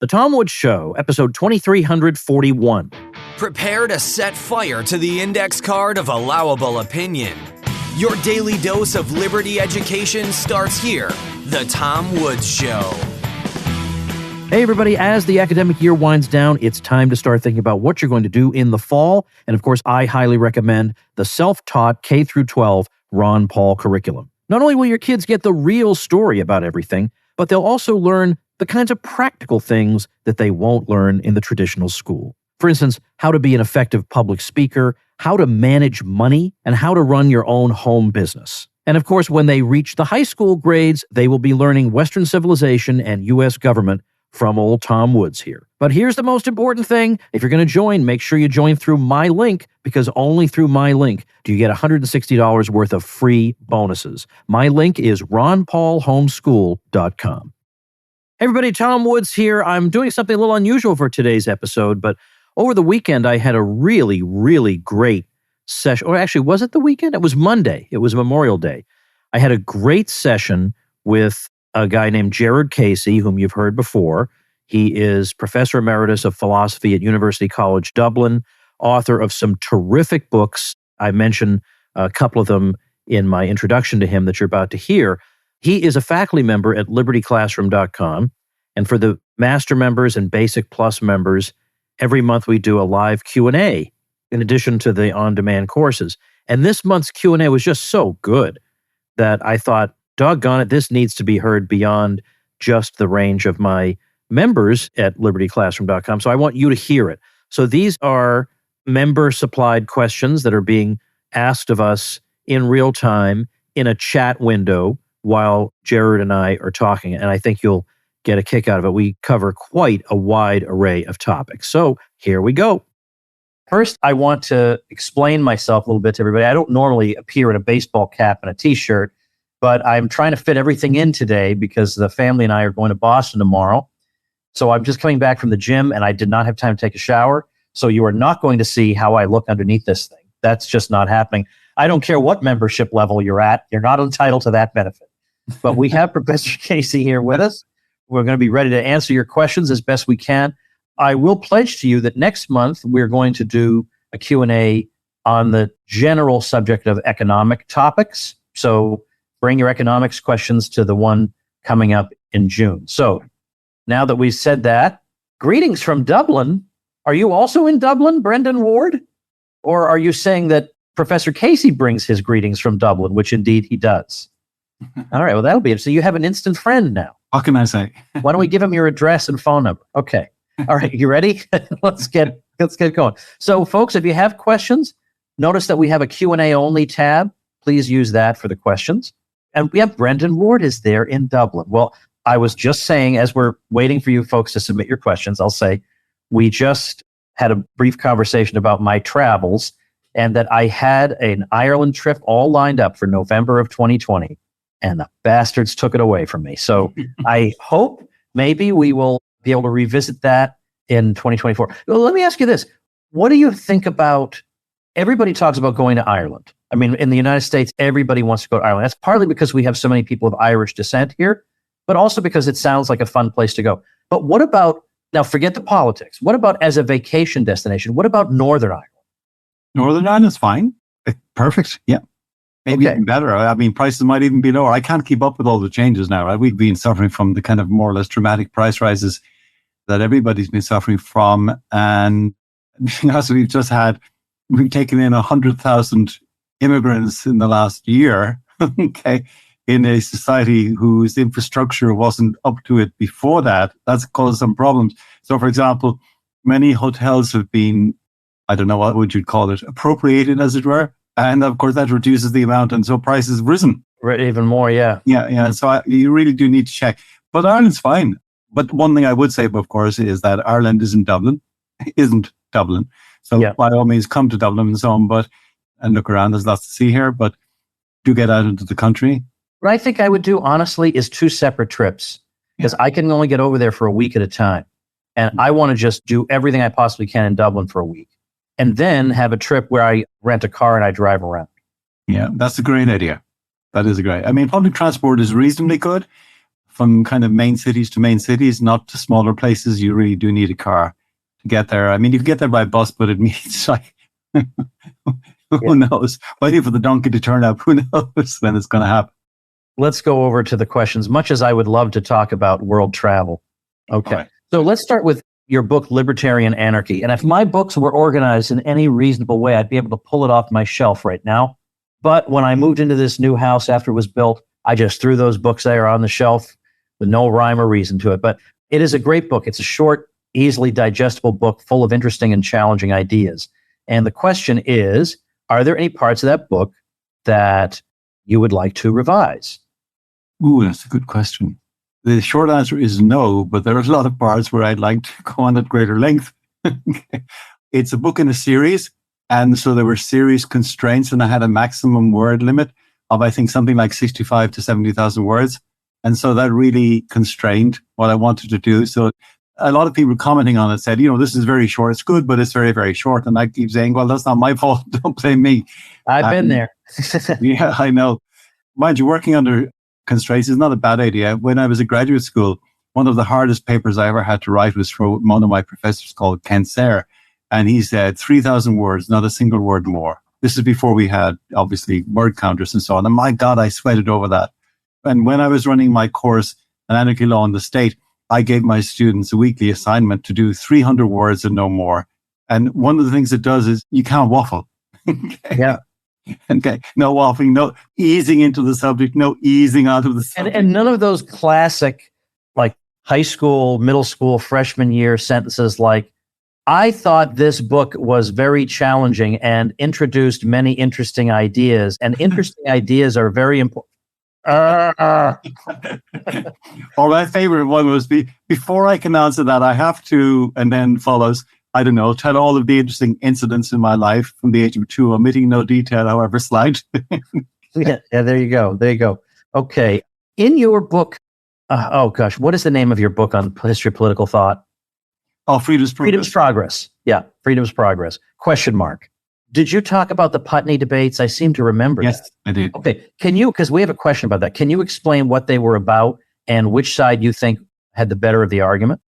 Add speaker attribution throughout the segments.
Speaker 1: The Tom Woods Show, episode 2341.
Speaker 2: Prepare to set fire to the index card of allowable opinion. Your daily dose of liberty education starts here. The Tom Woods Show.
Speaker 1: Hey, everybody. As the academic year winds down, it's time to start thinking about what you're going to do in the fall. And of course, I highly recommend the self-taught K through 12 Ron Paul curriculum. Not only will your kids get the real story about everything, but they'll also learn the kinds of practical things that they won't learn in the traditional school. For instance, how to be an effective public speaker, how to manage money, and how to run your own home business. And of course, when they reach the high school grades, they will be learning Western civilization and U.S. government from old Tom Woods here. But here's the most important thing. If you're going to join, make sure you join through my link, because only through my link do you get $160 worth of free bonuses. My link is ronpaulhomeschool.com. Hey everybody, Tom Woods here. I'm doing something a little unusual for today's episode, but over the weekend I had a really, really great session. Or actually, was it the weekend? It was Monday. It was Memorial Day. I had a great session with a guy named Gerard Casey, whom you've heard before. He is professor emeritus of philosophy at University College Dublin, author of some terrific books. I mentioned a couple of them in my introduction to him that you're about to hear. He is a faculty member at libertyclassroom.com. And for the master members and basic plus members, every month we do a live Q&A in addition to the on-demand courses. And this month's Q&A was just so good that I thought, doggone it, this needs to be heard beyond just the range of my members at libertyclassroom.com. So I want you to hear it. So these are member-supplied questions that are being asked of us in real time in a chat window while Gerard and I are talking, and I think you'll get a kick out of it. We cover quite a wide array of topics. So here we go. First, I want to explain myself a little bit to everybody. I don't normally appear in a baseball cap and a t-shirt, but I'm trying to fit everything in today because the family and I are going to Boston tomorrow. So I'm just coming back from the gym, and I did not have time to take a shower. So you are not going to see how I look underneath this thing. That's just not happening. I don't care what membership level you're at. You're not entitled to that benefit. But we have Professor Casey here with us. We're going to be ready to answer your questions as best we can. I will pledge to you that next month we're going to do a Q&A on the general subject of economic topics. So bring your economics questions to the one coming up in June. So now that we've said that, greetings from Dublin. Are you also in Dublin, Brendan Ward? Or are you saying that Professor Casey brings his greetings from Dublin, which indeed he does? All right, well, that'll be it. So you have an instant friend now.
Speaker 3: What can I say?
Speaker 1: Why don't we give him your address and phone number? Okay. All right, you ready? Let's get going. So, folks, if you have questions, notice that we have a Q&A only tab. Please use that for the questions. And we have Brendan Ward is there in Dublin. Well, I was just saying, as we're waiting for you folks to submit your questions, I'll say we just had a brief conversation about my travels and that I had an Ireland trip all lined up for November of 2020. And the bastards took it away from me. So I hope maybe we will be able to revisit that in 2024. Well, let me ask you this. What do you think about, everybody talks about going to Ireland. I mean, in the United States, everybody wants to go to Ireland. That's partly because we have so many people of Irish descent here, but also because it sounds like a fun place to go. But what about, now forget the politics. What about as a vacation destination? What about Northern Ireland?
Speaker 3: Northern Ireland's fine. Perfect. Yeah. Maybe even better. I mean, prices might even be lower. I can't keep up with all the changes now. Right? We've been suffering from the kind of more or less dramatic price rises that everybody's been suffering from. And as we've taken in 100,000 immigrants in the last year, okay, in a society whose infrastructure wasn't up to it before that. That's caused some problems. So, for example, many hotels have been, I don't know, what would you call it, appropriated, as it were. And of course, that reduces the amount. And so prices have risen.
Speaker 1: Even more, yeah.
Speaker 3: Yeah. So you really do need to check. But Ireland's fine. But one thing I would say, of course, is that Ireland isn't Dublin. So by all means, come to Dublin and so on. And look around. There's lots to see here. But do get out into the country.
Speaker 1: What I think I would do, honestly, is 2 separate trips. Because I can only get over there for a week at a time. And I want to just do everything I possibly can in Dublin for a week. And then have a trip where I rent a car and I drive around.
Speaker 3: Yeah, that's a great idea. That is great. I mean, public transport is reasonably good. from kind of main cities to main cities, not to smaller places. You really do need a car to get there. I mean, you can get there by bus, but it means like, who knows? Waiting for the donkey to turn up, who knows when it's going to happen.
Speaker 1: Let's go over to the questions, much as I would love to talk about world travel. Okay. Right. So let's start with your book, Libertarian Anarchy. And if my books were organized in any reasonable way, I'd be able to pull it off my shelf right now. But when I moved into this new house after it was built, I just threw those books there on the shelf with no rhyme or reason to it. But it is a great book. It's a short, easily digestible book full of interesting and challenging ideas. And the question is, are there any parts of that book that you would like to revise?
Speaker 3: Ooh, that's a good question. The short answer is no, but there are a lot of parts where I'd like to go on at greater length. It's a book in a series. And so there were series constraints, and I had a maximum word limit of, I think, something like 65 to 70,000 words. And so that really constrained what I wanted to do. So a lot of people commenting on it said, this is very short. It's good, but it's very, very short. And I keep saying, well, that's not my fault. Don't blame me.
Speaker 1: I've been there.
Speaker 3: Yeah, I know. Mind you, working under constraints is not a bad idea. When I was at graduate school, one of the hardest papers I ever had to write was for one of my professors called Ken Sayre. And he said 3,000 words, not a single word more. This is before we had, obviously, word counters and so on. And my God, I sweated over that. And when I was running my course on anarchy law in the state, I gave my students a weekly assignment to do 300 words and no more. And one of the things it does is you can't waffle. Okay?
Speaker 1: Yeah.
Speaker 3: Okay. No waffling, no easing into the subject, no easing out of the subject.
Speaker 1: And none of those classic, like high school, middle school, freshman year sentences like, I thought this book was very challenging and introduced many interesting ideas. And interesting ideas are very important.
Speaker 3: Or my favorite one was, before I can answer that, I have to, and then follows, I don't know, tell all of the interesting incidents in my life from the age of 2, omitting no detail, however slight.
Speaker 1: Yeah, there you go. There you go. Okay. In your book, what is the name of your book on history of political thought?
Speaker 3: Oh, Freedom's Progress.
Speaker 1: Freedom's Progress. Yeah, Freedom's Progress. Question mark. Did you talk about the Putney debates? I seem to remember
Speaker 3: Yes,
Speaker 1: that.
Speaker 3: I did.
Speaker 1: Okay. Can you, because we have a question about that, can you explain what they were about and which side you think had the better of the argument?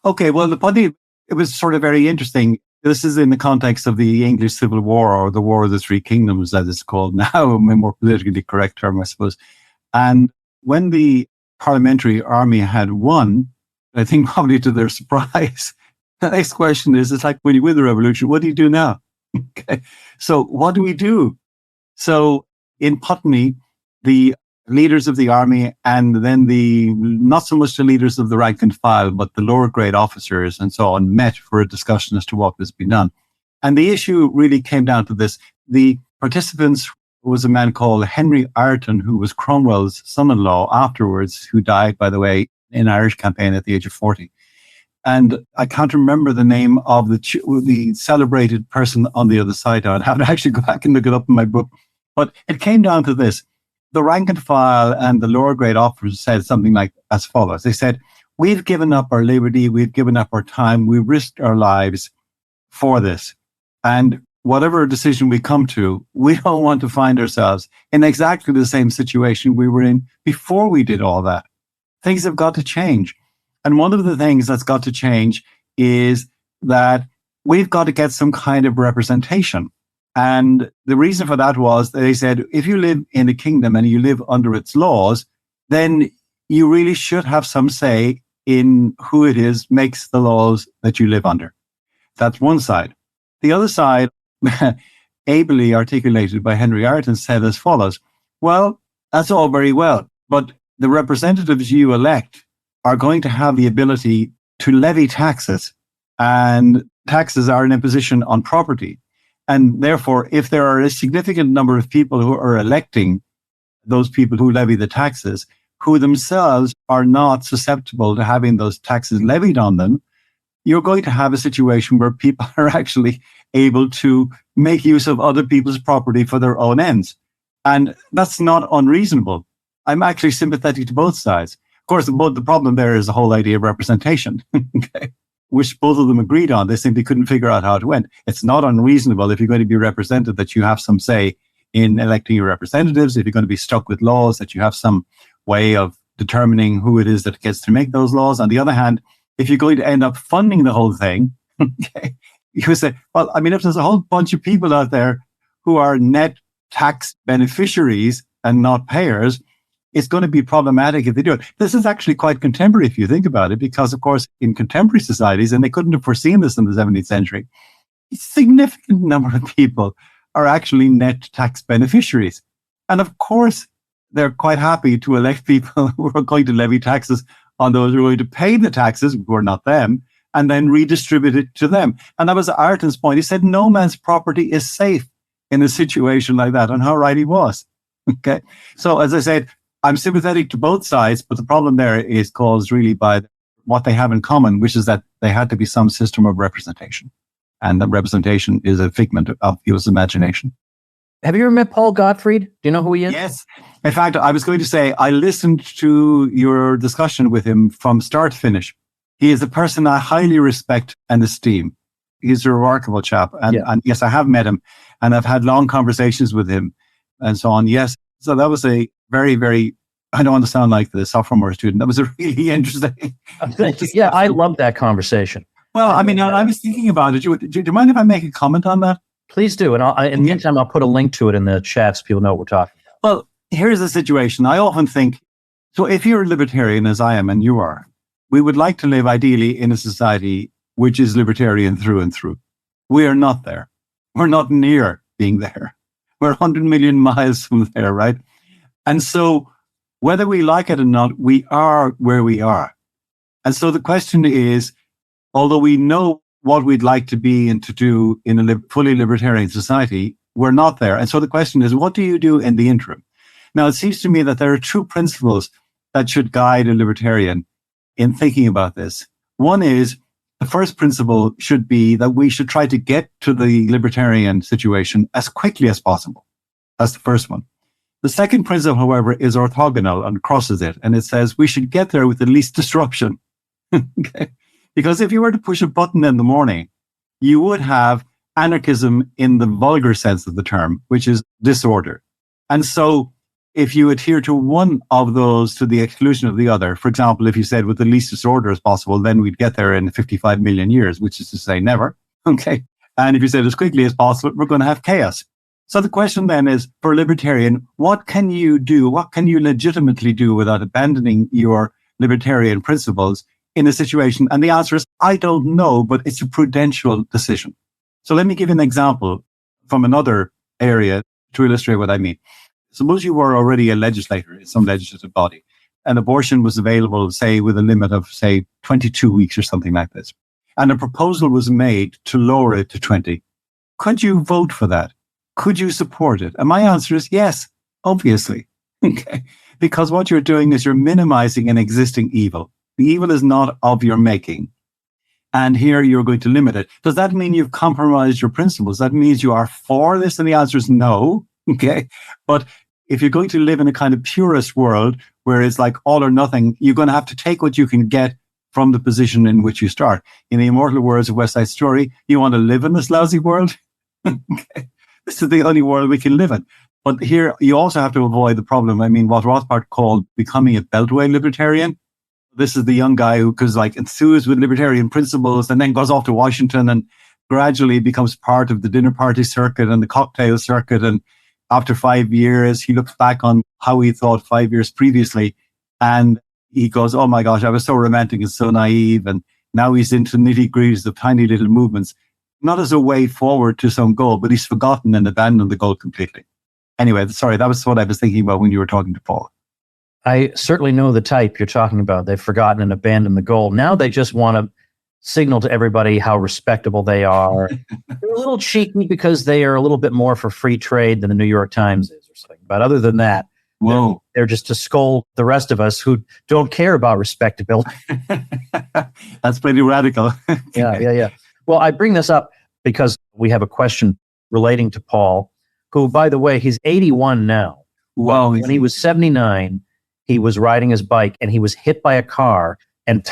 Speaker 3: Okay, well, the Putney, it was sort of very interesting. This is in the context of the English Civil War, or the War of the Three Kingdoms, as it's called now, a more politically correct term, I suppose. And when the parliamentary army had won, I think probably to their surprise, the next question is, it's like when you win the revolution, what do you do now? Okay. So what do we do? So in Putney, the leaders of the army and then not so much the leaders of the rank and file, but the lower grade officers and so on met for a discussion as to what was being done. And the issue really came down to this. The participants was a man called Henry Ireton, who was Cromwell's son-in-law afterwards, who died, by the way, in Irish campaign at the age of 40. And I can't remember the name of the celebrated person on the other side. I'd have to actually go back and look it up in my book. But it came down to this. The rank and file and the lower grade officers said something like as follows. They said, we've given up our liberty, we've given up our time, we've risked our lives for this. And whatever decision we come to, we don't want to find ourselves in exactly the same situation we were in before we did all that. Things have got to change. And one of the things that's got to change is that we've got to get some kind of representation. And the reason for that was they said, if you live in a kingdom and you live under its laws, then you really should have some say in who it is makes the laws that you live under. That's one side. The other side, ably articulated by Henry Ireton, said as follows. Well, that's all very well, but the representatives you elect are going to have the ability to levy taxes, and taxes are an imposition on property. And therefore, if there are a significant number of people who are electing those people who levy the taxes, who themselves are not susceptible to having those taxes levied on them, you're going to have a situation where people are actually able to make use of other people's property for their own ends. And that's not unreasonable. I'm actually sympathetic to both sides. Of course, the problem there is the whole idea of representation, okay, which both of them agreed on. They simply couldn't figure out how it went. It's not unreasonable if you're going to be represented that you have some say in electing your representatives, if you're going to be stuck with laws, that you have some way of determining who it is that gets to make those laws. On the other hand, if you're going to end up funding the whole thing, okay, you would say, well, I mean, if there's a whole bunch of people out there who are net tax beneficiaries and not payers, it's going to be problematic if they do it. This is actually quite contemporary if you think about it, because, of course, in contemporary societies, and they couldn't have foreseen this in the 17th century, a significant number of people are actually net tax beneficiaries. And of course, they're quite happy to elect people who are going to levy taxes on those who are going to pay the taxes, who are not them, and then redistribute it to them. And that was Ayrton's point. He said, no man's property is safe in a situation like that, and how right he was. Okay. So as I said, I'm sympathetic to both sides, but the problem there is caused really by what they have in common, which is that they had to be some system of representation. And that representation is a figment of people's imagination.
Speaker 1: Have you ever met Paul Gottfried? Do you know who he is?
Speaker 3: Yes. In fact, I was going to say, I listened to your discussion with him from start to finish. He is a person I highly respect and esteem. He's a remarkable chap. And yes, I have met him and I've had long conversations with him and so on. Yes. So that was a very, very, I don't want to sound like the sophomore student. That was a really interesting.
Speaker 1: Yeah, I love that conversation.
Speaker 3: Well, I mean, I was thinking about it. Do you mind if I make a comment on that?
Speaker 1: Please do. And in the meantime, I'll put a link to it in the chat so people know what we're talking about.
Speaker 3: Well, here's the situation. I often think, so if you're a libertarian, as I am and you are, we would like to live ideally in a society which is libertarian through and through. We are not there. We're not near being there. We're 100 million miles from there, right? And so whether we like it or not, we are where we are. And so the question is, although we know what we'd like to be and to do in a fully libertarian society, we're not there. And so the question is, what do you do in the interim? Now, it seems to me that there are two principles that should guide a libertarian in thinking about this. One is, the first principle should be that we should try to get to the libertarian situation as quickly as possible. That's the first one. The second principle, however, is orthogonal and crosses it. And it says we should get there with the least disruption. Okay? Because if you were to push a button in the morning, you would have anarchism in the vulgar sense of the term, which is disorder. And so if you adhere to one of those to the exclusion of the other, for example, if you said with the least disorder as possible, then we'd get there in 55 million years, which is to say never. Okay. And if you said as quickly as possible, we're going to have chaos. So the question then is, for a libertarian, what can you do? What can you legitimately do without abandoning your libertarian principles in a situation? And the answer is, I don't know, but it's a prudential decision. So let me give you an example from another area to illustrate what I mean. Suppose you were already a legislator in some legislative body and abortion was available, say, with a limit of, say, 22 weeks or something like this. And a proposal was made to lower it to 20. Could you vote for that? Could you support it? And my answer is yes, obviously. Okay. Because what you're doing is you're minimizing an existing evil. The evil is not of your making. And here you're going to limit it. Does that mean you've compromised your principles? That means you are for this? And the answer is no. Okay. But if you're going to live in a kind of purist world where it's like all or nothing, you're going to have to take what you can get from the position in which you start. In the immortal words of West Side Story, you want to live in this lousy world? Okay. This is the only world we can live in. But here you also have to avoid the problem. I mean, what Rothbard called becoming a beltway libertarian. This is the young guy who is like enthused with libertarian principles and then goes off to Washington and gradually becomes part of the dinner party circuit and the cocktail circuit. And after 5 years, he looks back on how he thought 5 years previously. And he goes, oh my gosh, I was so romantic and so naive. And now he's into nitty-gritties of tiny little movements, not as a way forward to some goal, but he's forgotten and abandoned the goal completely. Anyway, sorry, that was what I was thinking about when you were talking to Paul.
Speaker 1: I certainly know the type you're talking about. They've forgotten and abandoned the goal. Now they just want to signal to everybody how respectable they are. They're a little cheeky because they are a little bit more for free trade than the New York Times is or something. But other than that, they're just to scold the rest of us who don't care about respectability.
Speaker 3: That's pretty radical.
Speaker 1: Yeah. Well, I bring this up because we have a question relating to Paul, who, by the way, he's 81 now.
Speaker 3: Wow.
Speaker 1: When he was 79, he was riding his bike and he was hit by a car and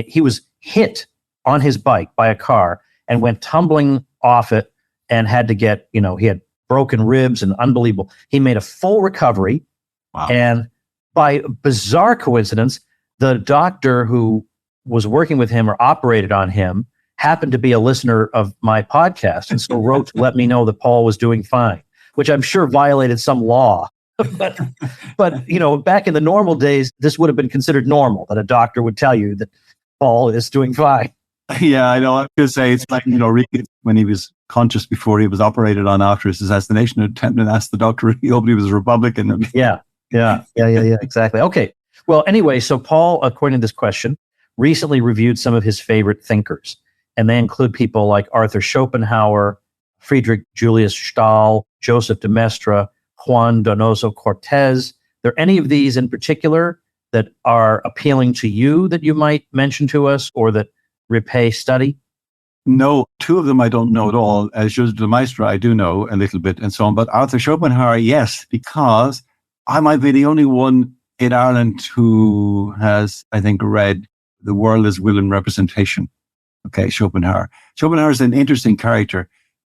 Speaker 1: he was hit on his bike by a car and went tumbling off it and had to get, he had broken ribs and unbelievable. He made a full recovery.
Speaker 3: Wow.
Speaker 1: by bizarre coincidence, the doctor who was working with him or operated on him happened to be a listener of my podcast, and so wrote to let me know that Paul was doing fine, which I'm sure violated some law. but back in the normal days, this would have been considered normal, that a doctor would tell you that Paul is doing fine.
Speaker 3: Yeah, I know. I could say it's like, when he was conscious before he was operated on after his assassination attempt, and asked the doctor if he hoped he was a Republican.
Speaker 1: Yeah, exactly. Okay. Well, anyway, so Paul, according to this question, recently reviewed some of his favorite thinkers, and they include people like Arthur Schopenhauer, Friedrich Julius Stahl, Joseph de Maistre, Juan Donoso Cortez. Are there any of these in particular that are appealing to you that you might mention to us or that repay study?
Speaker 3: No, two of them I don't know at all. As Joseph de Maistre, I do know a little bit and so on. But Arthur Schopenhauer, yes, because I might be the only one in Ireland who has, I think, read The World as Will and Representation. Okay, Schopenhauer. Schopenhauer is an interesting character.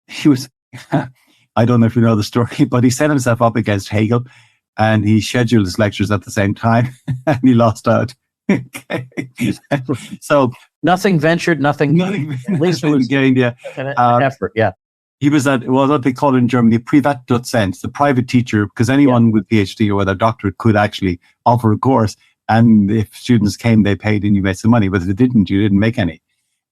Speaker 3: He was, I don't know if you know the story, but he set himself up against Hegel and he scheduled his lectures at the same time and he lost out. Okay. So
Speaker 1: nothing ventured, nothing at least it was
Speaker 3: gained, yeah.
Speaker 1: An effort, yeah.
Speaker 3: He was at what they call in Germany Privatdozent, the private teacher, because anyone with PhD or with a doctorate could actually offer a course. And if students came, they paid and you made some money. But if they didn't, you didn't make any.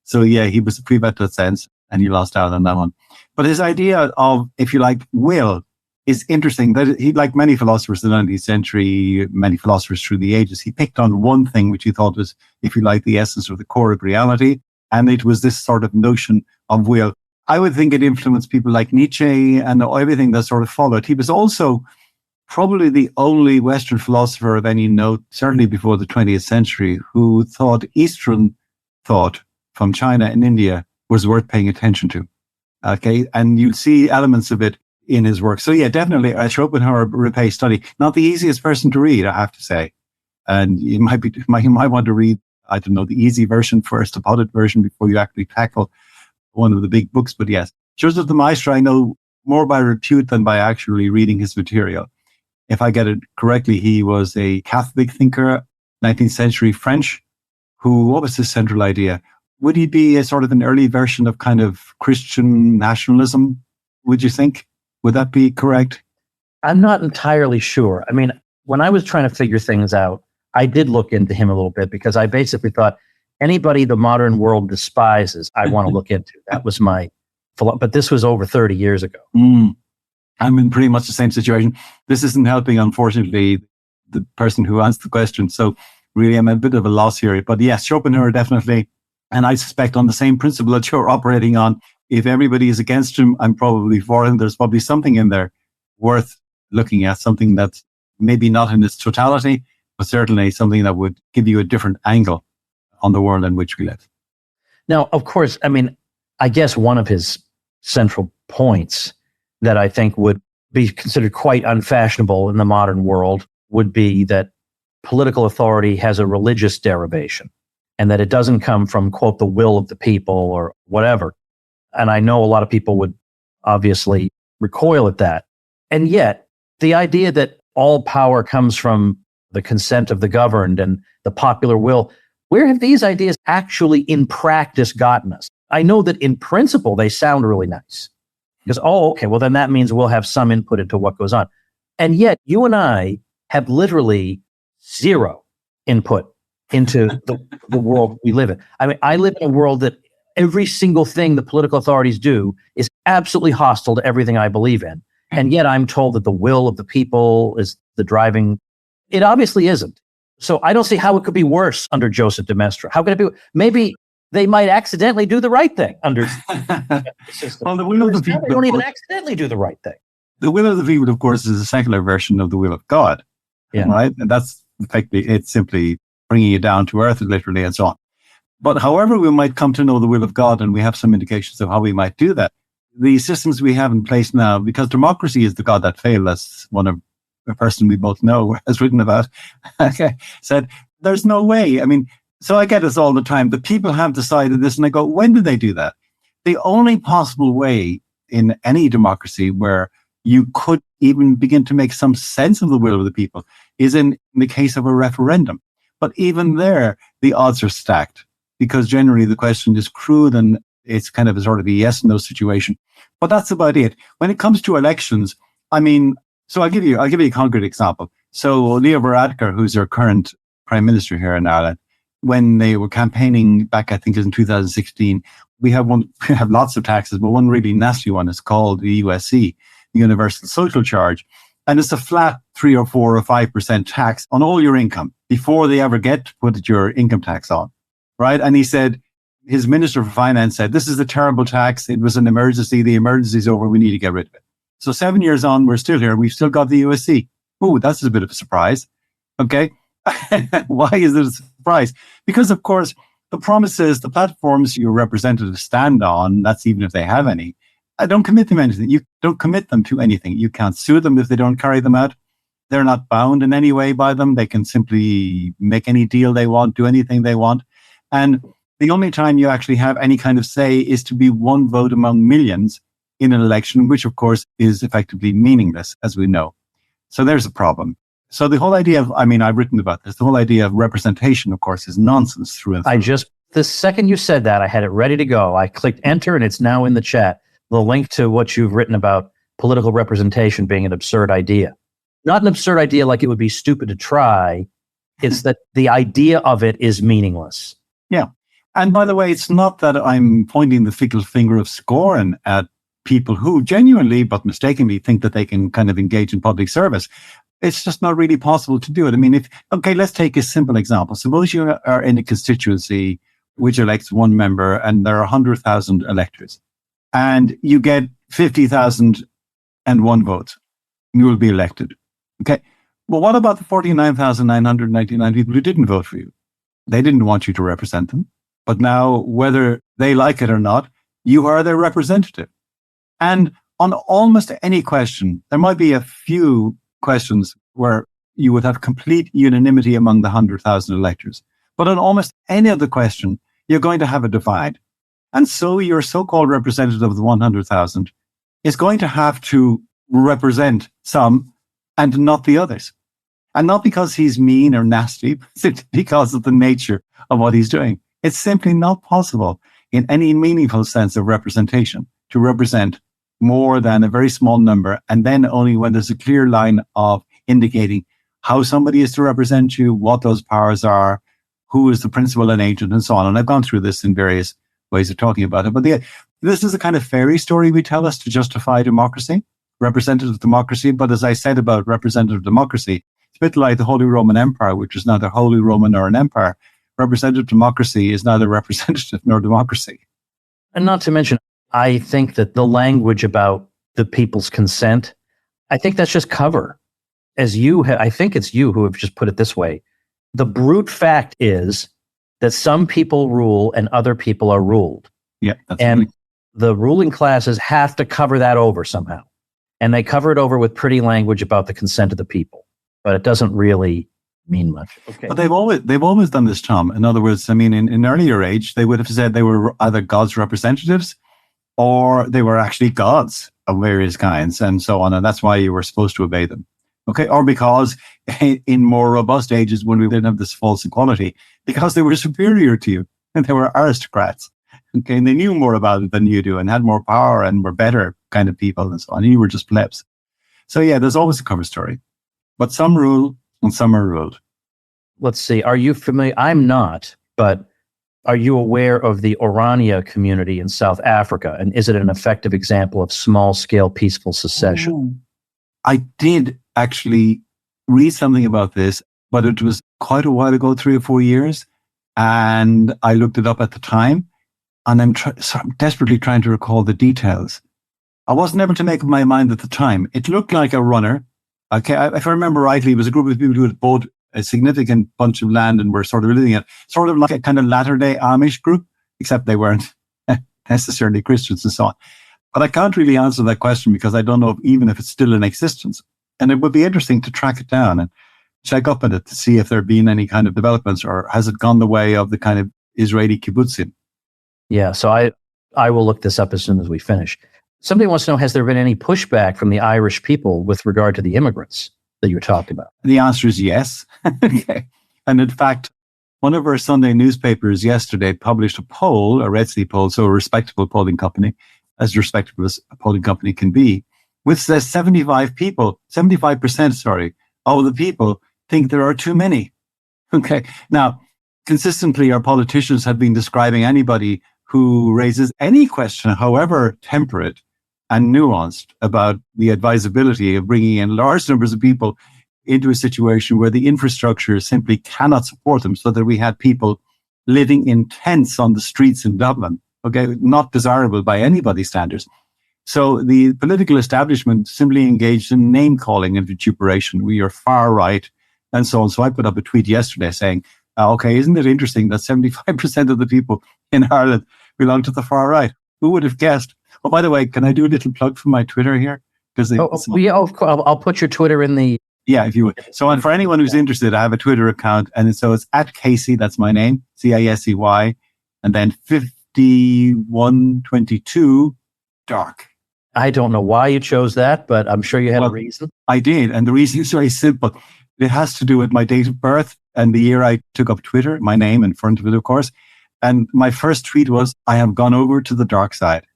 Speaker 3: So yeah, he was a Privatdozent and he lost out on that one. But his idea of, if you like, will is interesting. That he, like many philosophers in the 19th century, many philosophers through the ages, he picked on one thing which he thought was, if you like, the essence or the core of reality. And it was this sort of notion of will. I would think it influenced people like Nietzsche and everything that sort of followed. He was also probably the only Western philosopher of any note, certainly before the 20th century, who thought Eastern thought from China and India was worth paying attention to. Okay. And you'll see elements of it in his work. So yeah, definitely Schopenhauer repay study. Not the easiest person to read, I have to say. And you might want to read, I don't know, the easy version first, the potted version, before you actually tackle one of the big books. But yes, Joseph de Maistre, I know more by repute than by actually reading his material. If I get it correctly, he was a Catholic thinker, 19th century French, what was his central idea? Would he be a sort of an early version of kind of Christian nationalism, would you think? Would that be correct?
Speaker 1: I'm not entirely sure. I mean, when I was trying to figure things out, I did look into him a little bit because I basically thought anybody the modern world despises, I want to look into. That was my philosophy. But this was over 30 years ago.
Speaker 3: I'm in pretty much the same situation. This isn't helping, unfortunately, the person who asked the question. So really, I'm a bit of a loss here. But yes, Schopenhauer definitely. And I suspect on the same principle that you're operating on, if everybody is against him, I'm probably for him. There's probably something in there worth looking at, something that's maybe not in its totality, but certainly something that would give you a different angle on the world in which we live.
Speaker 1: Now, of course, I mean, I guess one of his central points that I think would be considered quite unfashionable in the modern world would be that political authority has a religious derivation and that it doesn't come from, quote, the will of the people or whatever. And I know a lot of people would obviously recoil at that. And yet, the idea that all power comes from the consent of the governed and the popular will, where have these ideas actually in practice gotten us? I know that in principle, they sound really nice. Because, okay, well, then that means we'll have some input into what goes on. And yet, you and I have literally zero input into the world we live in. I mean, I live in a world that every single thing the political authorities do is absolutely hostile to everything I believe in. And yet I'm told that the will of the people is the driving. It obviously isn't. So I don't see how it could be worse under Joseph de Maistre. How could it be? Maybe they might accidentally do the right thing under the system.
Speaker 3: Well, the will of the people,
Speaker 1: they don't even accidentally do the right thing.
Speaker 3: The will of the people, of course, is a secular version of the will of God.
Speaker 1: Yeah.
Speaker 3: Right? And that's effectively, it's simply bringing you down to earth, literally, and so on. But however we might come to know the will of God, and we have some indications of how we might do that, the systems we have in place now, because democracy is the God that failed, that's one of a person we both know has written about, said, there's no way. I mean, so I get this all the time. The people have decided this, and I go, when did they do that? The only possible way in any democracy where you could even begin to make some sense of the will of the people is in the case of a referendum. But even there, the odds are stacked because generally the question is crude and it's kind of a sort of a yes and no situation. But that's about it. When it comes to elections, I mean, so I'll give you a concrete example. So Leo Varadkar, who's our current prime minister here in Ireland, when they were campaigning back, I think it was in 2016, we have lots of taxes, but one really nasty one is called the USC, the Universal Social Charge. And it's a flat 3 or 4 or 5% tax on all your income before they ever get to put your income tax on, right? And he said, his Minister for Finance said, this is a terrible tax. It was an emergency. The emergency's over. We need to get rid of it. So 7 years on, we're still here. We've still got the USC. Oh, that's a bit of a surprise. Okay. Why is it a surprise? Because, of course, the promises, the platforms your representatives stand on, that's even if they have any, don't commit them to anything. You don't commit them to anything. You can't sue them if they don't carry them out. They're not bound in any way by them. They can simply make any deal they want, do anything they want. And the only time you actually have any kind of say is to be one vote among millions in an election, which, of course, is effectively meaningless, as we know. So there's a problem. So the whole idea of, I've written about this, the whole idea of representation, of course, is nonsense through and through.
Speaker 1: The second you said that, I had it ready to go. I clicked enter and it's now in the chat. The link to what you've written about political representation being an absurd idea. Not an absurd idea like it would be stupid to try. It's that the idea of it is meaningless.
Speaker 3: Yeah. And by the way, it's not that I'm pointing the fickle finger of scorn at people who genuinely but mistakenly think that they can kind of engage in public service. It's just not really possible to do it. I mean, let's take a simple example. Suppose you are in a constituency which elects one member and there are 100,000 electors and you get 50,001 votes. You will be elected. Okay. Well, what about the 49,999 people who didn't vote for you? They didn't want you to represent them. But now, whether they like it or not, you are their representative. And on almost any question, there might be a few questions where you would have complete unanimity among the 100,000 electors. But on almost any other question, you're going to have a divide. And so your so-called representative of the 100,000 is going to have to represent some and not the others. And not because he's mean or nasty, but because of the nature of what he's doing. It's simply not possible in any meaningful sense of representation to represent more than a very small number, and then only when there's a clear line of indicating how somebody is to represent you, what those powers are, who is the principal and agent, and so on. And I've gone through this in various ways of talking about it. But this is a kind of fairy story we tell us to justify democracy, representative democracy. But as I said about representative democracy, it's a bit like the Holy Roman Empire, which is neither Holy Roman nor an empire. Representative democracy is neither representative nor democracy.
Speaker 1: And not to mention, I think that the language about the people's consent, I think that's just cover. I think it's you who have just put it this way. The brute fact is that some people rule and other people are ruled.
Speaker 3: Yeah, that's
Speaker 1: and
Speaker 3: right.
Speaker 1: The ruling classes have to cover that over somehow. And they cover it over with pretty language about the consent of the people. But it doesn't really mean much. Okay.
Speaker 3: But they've always done this, Tom. In other words, in earlier age, they would have said they were either God's representatives or they were actually gods of various kinds and so on. And that's why you were supposed to obey them. Okay. Or because in more robust ages, when we didn't have this false equality, because they were superior to you and they were aristocrats. Okay. And they knew more about it than you do and had more power and were better kind of people and so on. And you were just plebs. So yeah, there's always a cover story, but some rule and some are ruled.
Speaker 1: Let's see. Are you familiar? I'm not, but are you aware of the Orania community in South Africa? And is it an effective example of small-scale peaceful secession?
Speaker 3: Oh. I did actually read something about this, but it was quite a while ago, 3 or 4 years. And I looked it up at the time. And I'm desperately trying to recall the details. I wasn't able to make up my mind at the time. It looked like a runner. Okay, if I remember rightly, it was a group of people who had bought a significant bunch of land and were sort of living it, sort of like a kind of latter-day Amish group, except they weren't necessarily Christians and so on. But I can't really answer that question because I don't know even if it's still in existence. And it would be interesting to track it down and check up on it to see if there have been any kind of developments or has it gone the way of the kind of Israeli kibbutzim.
Speaker 1: Yeah, so I will look this up as soon as we finish. Somebody wants to know, has there been any pushback from the Irish people with regard to the immigrants? that you're talking about?
Speaker 3: The answer is yes. Okay. And in fact, one of our Sunday newspapers yesterday published a poll, a Red Sea poll, so a respectable polling company, as respectable as a polling company can be, which says 75% of the people think there are too many. Okay. Now, consistently, our politicians have been describing anybody who raises any question, however temperate and nuanced, about the advisability of bringing in large numbers of people into a situation where the infrastructure simply cannot support them, so that we had people living in tents on the streets in Dublin, okay, not desirable by anybody's standards. So the political establishment simply engaged in name-calling and vituperation. We are far right, and so on. So I put up a tweet yesterday saying, okay, isn't it interesting that 75% of the people in Ireland belong to the far right? Who would have guessed? Oh, by the way, can I do a little plug for my Twitter here?
Speaker 1: I'll put your Twitter in the...
Speaker 3: Yeah, if you would. So for anyone who's interested, I have a Twitter account, and so it's at Casey, that's my name, Casey, and then 5122 dark.
Speaker 1: I don't know why you chose that, but I'm sure you had a reason.
Speaker 3: I did, and the reason is very simple. It has to do with my date of birth and the year I took up Twitter, my name in front of it, of course. And my first tweet was, I have gone over to the dark side.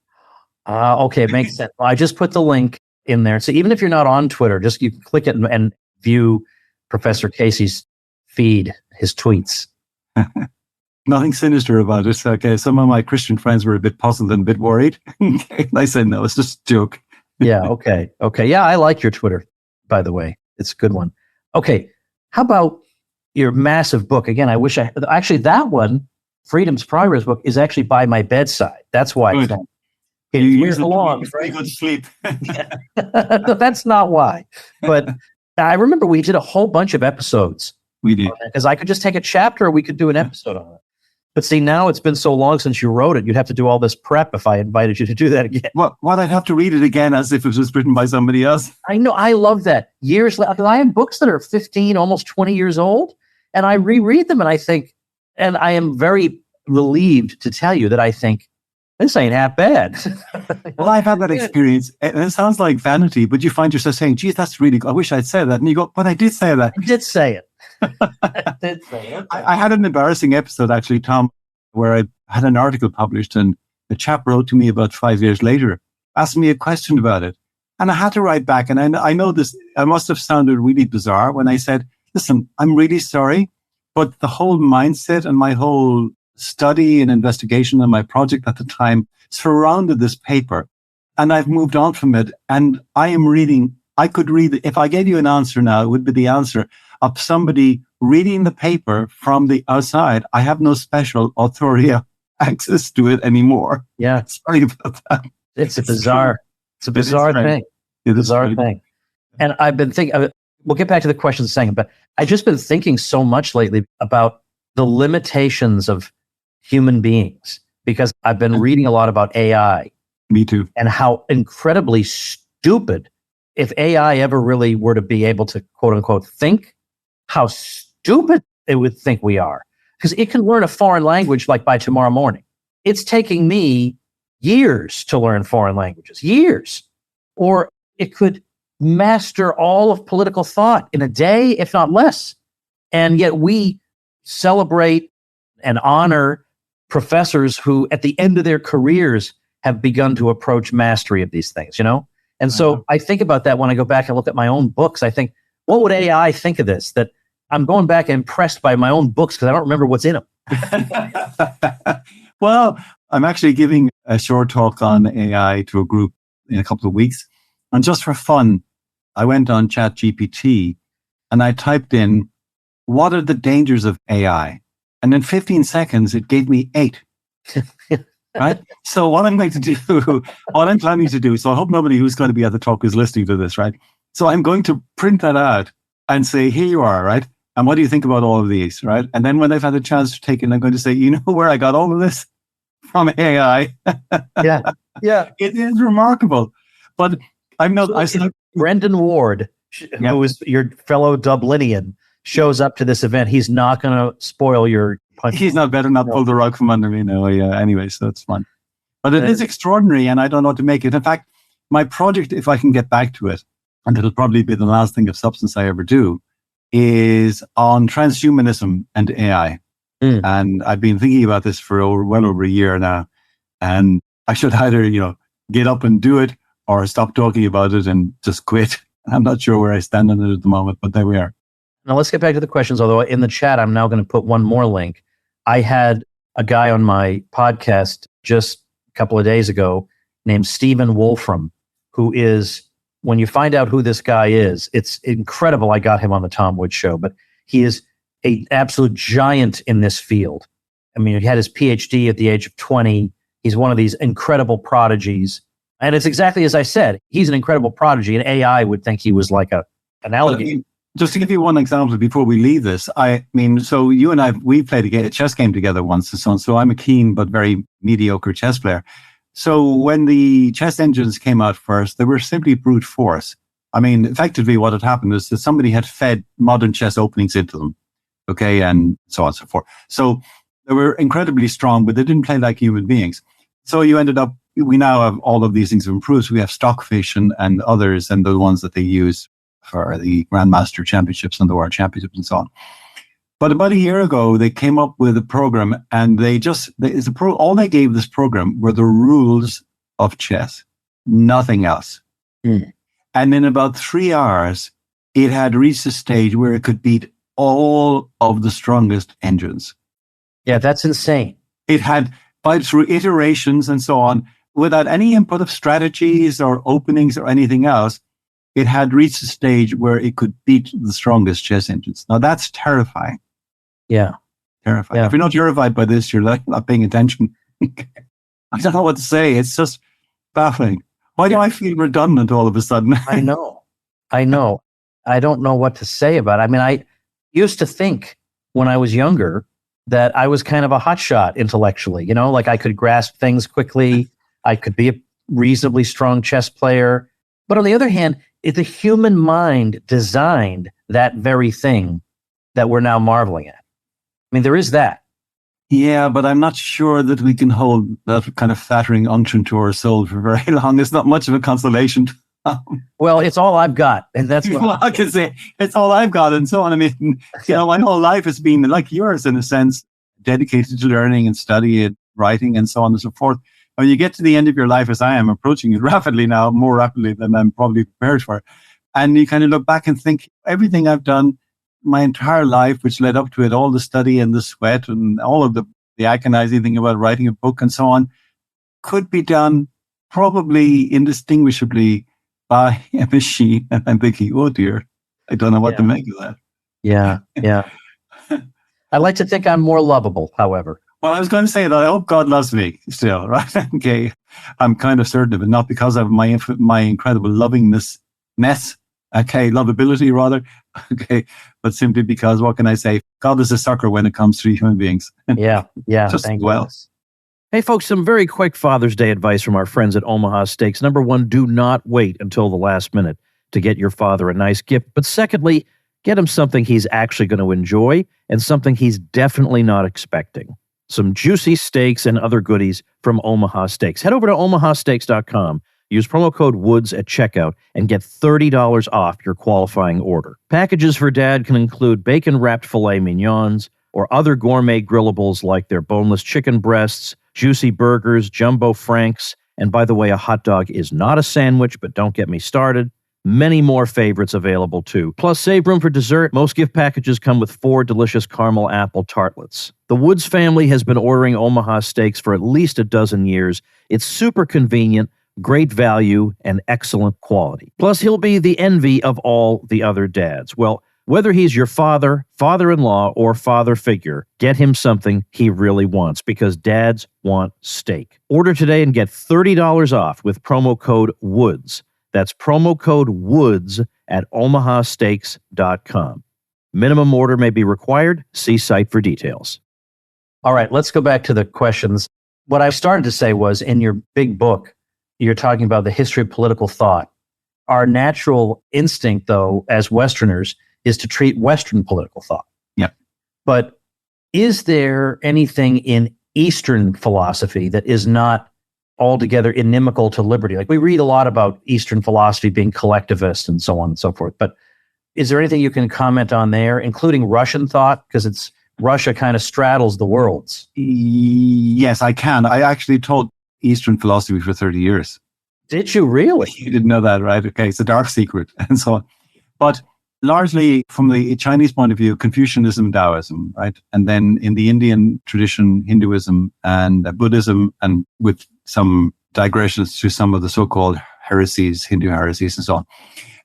Speaker 1: Okay, it makes sense. I just put the link in there. So even if you're not on Twitter, just you click it and view Professor Casey's feed, his tweets.
Speaker 3: Nothing sinister about it. Okay, some of my Christian friends were a bit puzzled and a bit worried. I said, no, it's just a joke.
Speaker 1: Yeah, okay. Yeah, I like your Twitter, by the way. It's a good one. Okay, how about your massive book? Again, I wish actually, that one, Freedom's Progress book, is actually by my bedside. That's why it's not.
Speaker 3: You belong. Very good sleep.
Speaker 1: No, that's not why. But I remember we did a whole bunch of episodes.
Speaker 3: We did.
Speaker 1: Because I could just take a chapter or we could do an episode on it. But see, now it's been so long since you wrote it, you'd have to do all this prep if I invited you to do that again.
Speaker 3: Well, I'd have to read it again as if it was written by somebody else.
Speaker 1: I know. I love that. Years later, I have books that are 15, almost 20 years old, and I reread them and I think, and I am very relieved to tell you that I think, this ain't half bad.
Speaker 3: Well, I've had that experience, and it sounds like vanity, but you find yourself saying, geez, that's really good. I wish I'd said that. And you go, but I did say that.
Speaker 1: I did say it.
Speaker 3: I had an embarrassing episode, actually, Tom, where I had an article published, and a chap wrote to me about 5 years later, asked me a question about it. And I had to write back. And I know this, I must have sounded really bizarre when I said, listen, I'm really sorry, but the whole mindset and my whole study and investigation and my project at the time surrounded this paper, and I've moved on from it. And I could read it. If I gave you an answer now, it would be the answer of somebody reading the paper from the outside. I have no special authority access to it anymore.
Speaker 1: Yeah.
Speaker 3: Sorry about that.
Speaker 1: It's a bizarre thing. It's a bizarre thing. And I've been thinking, we'll get back to the questions in a second, but I've just been thinking so much lately about the limitations of human beings, because I've been reading a lot about AI.
Speaker 3: Me too.
Speaker 1: And how incredibly stupid, if AI ever really were to be able to quote unquote think, how stupid it would think we are. Because it can learn a foreign language like by tomorrow morning. It's taking me years to learn foreign languages, years. Or it could master all of political thought in a day, if not less. And yet we celebrate and honor professors who, at the end of their careers, have begun to approach mastery of these things, you know? And so I think about that when I go back and look at my own books. I think, what would AI think of this? That I'm going back impressed by my own books because I don't remember what's in them.
Speaker 3: Well, I'm actually giving a short talk on AI to a group in a couple of weeks. And just for fun, I went on ChatGPT and I typed in, what are the dangers of AI? And in 15 seconds, it gave me 8. Right? So what I'm planning to do, so I hope nobody who's going to be at the talk is listening to this, right? So I'm going to print that out and say, here you are, right? And what do you think about all of these, right? And then when I've had a chance to take it, I'm going to say, you know where I got all of this? From AI.
Speaker 1: Yeah.
Speaker 3: It is remarkable. But
Speaker 1: Brendan Ward, who is your fellow Dublinian, shows up to this event. He's not going to spoil your punch.
Speaker 3: He's not better not pull the rug from under me. No, yeah. Anyway, so it's fun. But it is extraordinary, and I don't know what to make it. In fact, my project, if I can get back to it, and it'll probably be the last thing of substance I ever do, is on transhumanism and AI. And I've been thinking about this for well over a year now. And I should either, get up and do it or stop talking about it and just quit. I'm not sure where I stand on it at the moment, but there we are.
Speaker 1: Now let's get back to the questions, although in the chat, I'm now going to put one more link. I had a guy on my podcast just a couple of days ago named Stephen Wolfram, who is, when you find out who this guy is, it's incredible. I got him on the Tom Woods Show, but he is an absolute giant in this field. I mean, he had his PhD at the age of 20. He's one of these incredible prodigies. And it's exactly as I said. He's an incredible prodigy, and AI would think he was like an alligator.
Speaker 3: Just to give you one example before we leave this, so you and we played a chess game together once and so on. So I'm a keen but very mediocre chess player. So when the chess engines came out first, they were simply brute force. I mean, effectively what had happened is that somebody had fed modern chess openings into them. Okay, and so on and so forth. So they were incredibly strong, but they didn't play like human beings. So we now have all of these things improved. So we have Stockfish and others, and the ones that they use for the Grandmaster Championships and the World Championships and so on. But about a year ago, they came up with a program, and all they gave this program were the rules of chess, nothing else. And in about 3 hours, it had reached a stage where it could beat all of the strongest engines.
Speaker 1: Yeah, that's insane.
Speaker 3: It had, through iterations and so on, without any input of strategies or openings or anything else, it had reached a stage where it could beat the strongest chess engines. Now, that's terrifying.
Speaker 1: Yeah.
Speaker 3: Terrifying.
Speaker 1: Yeah.
Speaker 3: If you're not terrified by this, you're not paying attention. I don't know what to say. It's just baffling. Why do I feel redundant all of a sudden?
Speaker 1: I know. I don't know what to say about it. I mean, I used to think when I was younger that I was kind of a hotshot intellectually, like I could grasp things quickly. I could be a reasonably strong chess player. But on the other hand, the human mind designed that very thing that we're now marveling at. I mean, there is that.
Speaker 3: Yeah, but I'm not sure that we can hold that kind of flattering unction to our soul for very long. It's not much of a consolation.
Speaker 1: Well, it's all I've got, and that's what
Speaker 3: I can say. It's all I've got, and so on. I mean, my whole life has been like yours in a sense, dedicated to learning and study and writing and so on and so forth. When you get to the end of your life, as I am approaching it rapidly now, more rapidly than I'm probably prepared for, and you kind of look back and think everything I've done my entire life, which led up to it, all the study and the sweat and all of the agonizing thing about writing a book and so on, could be done probably indistinguishably by a machine. And I'm thinking, oh dear, I don't know what to make of that.
Speaker 1: Yeah. I like to think I'm more lovable, however.
Speaker 3: Well, I was going to say that I hope God loves me still, right? Okay. I'm kind of certain of it, not because of my incredible lovability rather, okay, but simply because, what can I say? God is a sucker when it comes to human beings.
Speaker 1: Yeah.
Speaker 3: Just
Speaker 1: thank
Speaker 3: well.
Speaker 1: Goodness. Hey, folks, some very quick Father's Day advice from our friends at Omaha Steaks. Number one, do not wait until the last minute to get your father a nice gift. But secondly, get him something he's actually going to enjoy and something he's definitely not expecting. Some juicy steaks and other goodies from Omaha Steaks. Head over to omahasteaks.com. Use promo code WOODS at checkout and get $30 off your qualifying order. Packages for Dad can include bacon-wrapped filet mignons or other gourmet grillables like their boneless chicken breasts, juicy burgers, jumbo franks, and by the way, a hot dog is not a sandwich, but don't get me started. Many more favorites available too. Plus, save room for dessert. Most gift packages come with 4 delicious caramel apple tartlets. The Woods family has been ordering Omaha Steaks for at least a dozen years. It's super convenient, great value, and excellent quality. Plus, he'll be the envy of all the other dads. Well, whether he's your father, father-in-law, or father figure, get him something he really wants, because dads want steak. Order today and get $30 off with promo code WOODS. That's promo code WOODS at omahasteaks.com. Minimum order may be required. See site for details. All right, let's go back to the questions. What I started to say was, in your big book, you're talking about the history of political thought. Our natural instinct, though, as Westerners, is to treat Western political thought.
Speaker 3: Yeah.
Speaker 1: But is there anything in Eastern philosophy that is not altogether inimical to liberty? Like we read a lot about Eastern philosophy being collectivist and so on and so forth, but is there anything you can comment on there, including Russian thought? Because Russia kind of straddles the worlds.
Speaker 3: Yes, I can. I actually taught Eastern philosophy for 30 years.
Speaker 1: Did you really?
Speaker 3: You didn't know that, right? Okay, it's a dark secret and so on. But largely from the Chinese point of view, Confucianism, Taoism, right? And then in the Indian tradition, Hinduism and Buddhism, and with some digressions to some of the so-called heresies, Hindu heresies and so on.